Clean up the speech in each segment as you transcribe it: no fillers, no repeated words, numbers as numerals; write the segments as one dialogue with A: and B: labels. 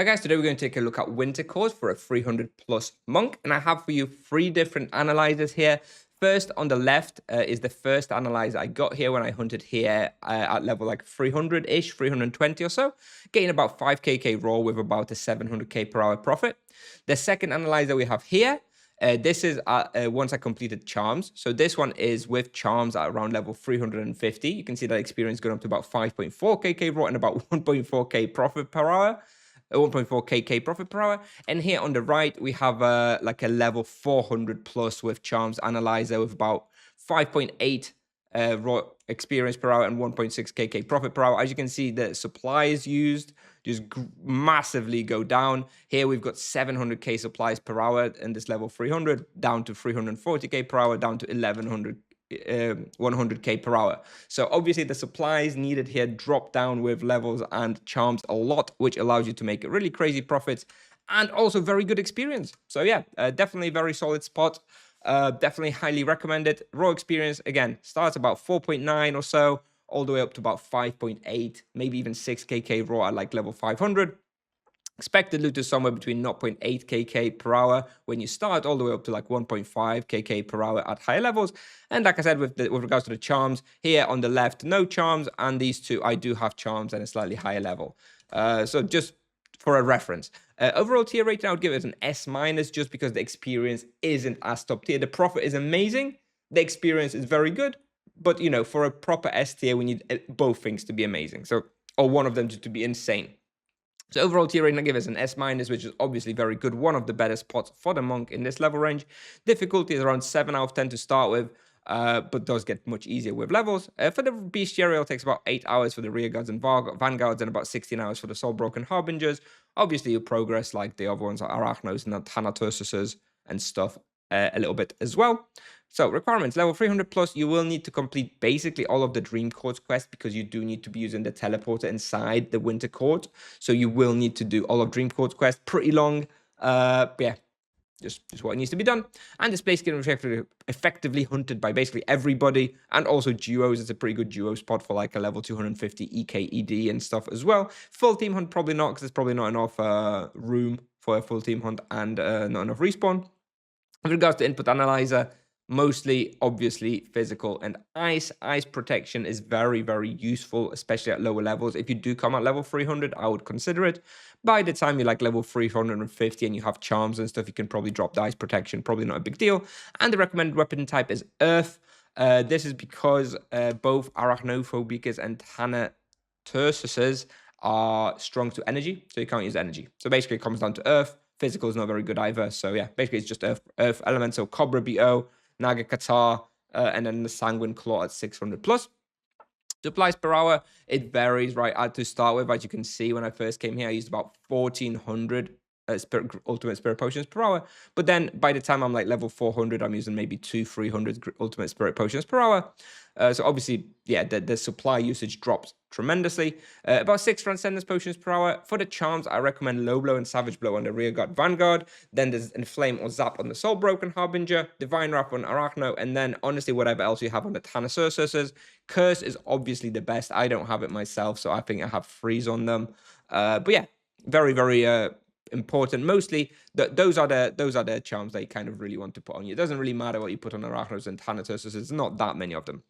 A: Hi guys, today we're going to take a look at winter cores for a 300 plus monk, and I have for you 3 different analyzers here. First on the left is the first analyzer I got here when I hunted here at level like 300-ish, 320 or so, getting about 5kk raw with about a 700k per hour profit. The second analyzer we have here, this is once I completed charms. So this one is with charms at around level 350. You can see that experience going up to about 5.4kk raw and about 1.4k profit per hour. 1.4kk profit per hour. And here on the right, we have like a level 400 plus with charms analyzer with about 5.8 raw experience per hour and 1.6kk profit per hour. As you can see, the supplies used just massively go down. Here we've got 700k supplies per hour in this level 300, down to 340k per hour, down to 100k per hour. So obviously the supplies needed here drop down with levels and charms a lot, which allows you to make really crazy profits and also very good experience. So yeah, definitely very solid spot. Definitely highly recommended. Raw experience again starts about 4.9 or so, all the way up to about 5.8, maybe even 6kk raw at like level 500. Expected loot is somewhere between 0.8kk per hour when you start, all the way up to like 1.5kk per hour at higher levels. And like I said, with regards to the charms, here on the left, no charms, and these two, I do have charms at a slightly higher level. So just for a reference. Overall tier rating, I would give it an S minus just because the experience isn't as top tier. The profit is amazing. The experience is very good. But, you know, for a proper S tier, we need both things to be amazing. So, or one of them to be insane. So overall tier rating I give it an S minus, which is obviously very good. One of the better spots for the monk in this level range. Difficulty is around 7 out of 10 to start with, but does get much easier with levels. For the bestiarial, it takes about 8 hours for the rear guards and vanguards and about 16 hours for the soul broken harbingers. Obviously you progress like the other ones like arachnos and thanatursuses and stuff a little bit as well. So requirements, level 300 plus, you will need to complete basically all of the dream courts quests because you do need to be using the teleporter inside the winter court. So you will need to do all of dream courts quests, pretty long. Yeah, just what needs to be done. And this place getting effectively hunted by basically everybody, and also duos. It's a pretty good duo spot for like a level 250 EKED and stuff as well. Full team hunt, probably not, because there's probably not enough room for a full team hunt and not enough respawn. With regards to input analyzer, mostly obviously physical and ice. Ice protection is very, very useful, especially at lower levels. If you do come at level 300, I would consider it. By the time you're like level 350 and you have charms and stuff, you can probably drop the ice protection. Probably not a big deal. And the recommended weapon type is earth. This is because both arachnophobicas and thanatursuses are strong to energy, so you can't use energy. So basically it comes down to earth. Physical is not very good either. So yeah, basically it's just earth elements. So Cobra BO, Naga Qatar, and then the Sanguine Claw at 600 plus. Supplies per hour, it varies, right? To start with, as you can see, when I first came here, I used about 1400 ultimate spirit potions per hour. But then by the time I'm like level 400, I'm using maybe 300 ultimate spirit potions per hour. So obviously, yeah, the supply usage drops tremendously. About 6 transcendence potions per hour. For the charms, I recommend low blow and savage blow on the rear guard vanguard. Then there's inflame or zap on the soul broken harbinger, divine wrath on arachno, and then honestly whatever else you have on the thanatursuses. Curse is obviously the best. I don't have it myself, so I think I have freeze on them. But yeah, very, very important. Mostly those are the charms that you kind of really want to put on you. It doesn't really matter what you put on arachnos and thanatursuses. There's not that many of them.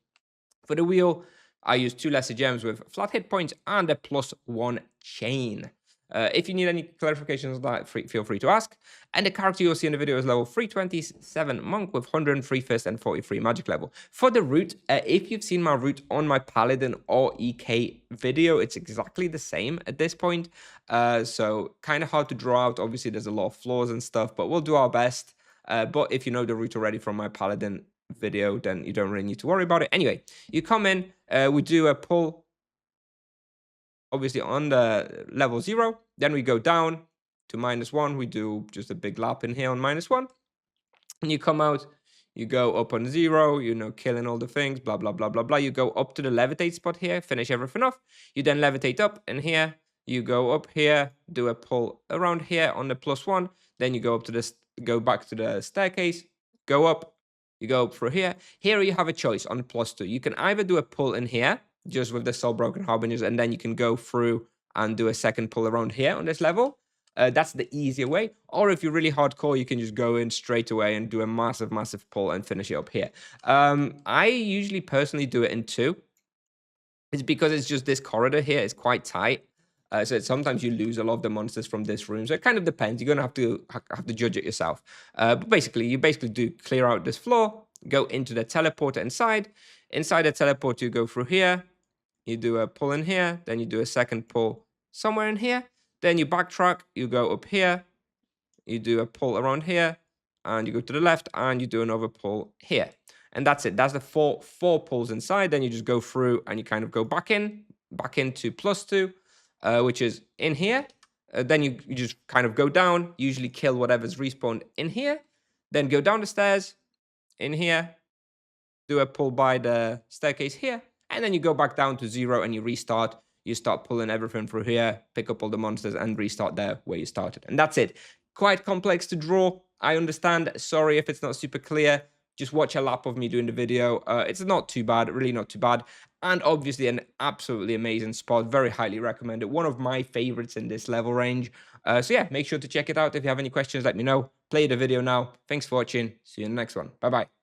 A: For the wheel, I use 2 lesser gems with flat hit points and a +1 chain. If you need any clarifications on that, feel free to ask. And the character you'll see in the video is level 327 monk with 103 fist and 43 magic level. For the route, if you've seen my route on my paladin or EK video, it's exactly the same at this point. So kind of hard to draw out. Obviously, there's a lot of flaws and stuff, but we'll do our best. But if you know the route already from my paladin video, then you don't really need to worry about it. Anyway, you come in, we do a pull obviously on the level 0, then we go down to -1. We do just a big lap in here on -1, and you come out, you go up on 0, you know, killing all the things, blah blah blah blah blah. You go up to the levitate spot here, finish everything off. You then levitate up, and here you go up here, do a pull around here on the +1, then you go up to this, go back to the staircase, go up. You go up through here. Here you have a choice on +2. You can either do a pull in here, just with the soul broken harbingers, and then you can go through and do a second pull around here on this level. That's the easier way. Or if you're really hardcore, you can just go in straight away and do a massive, massive pull and finish it up here. I usually personally do it in two. It's because it's just this corridor here is quite tight. So sometimes you lose a lot of the monsters from this room. So it kind of depends. You're gonna have to judge it yourself. But basically, you basically do clear out this floor, go into the teleporter inside. Inside the teleporter, you go through here. You do a pull in here, then you do a second pull somewhere in here. Then you backtrack. You go up here. You do a pull around here, and you go to the left, and you do another pull here. And that's it. That's the four pulls inside. Then you just go through and you kind of go back into +2, which is in here. Then you just kind of go down, usually kill whatever's respawned in here. Then go down the stairs in here, do a pull by the staircase here, and then you go back down to 0 and you restart. You start pulling everything through here, pick up all the monsters, and restart there where you started. And that's it. Quite complex to draw. I understand. Sorry if it's not super clear. Just watch a lap of me doing the video. It's not too bad, really not too bad. And obviously an absolutely amazing spot. Very highly recommend it. One of my favorites in this level range. So yeah, make sure to check it out. If you have any questions, let me know. Play the video now. Thanks for watching. See you in the next one. Bye-bye.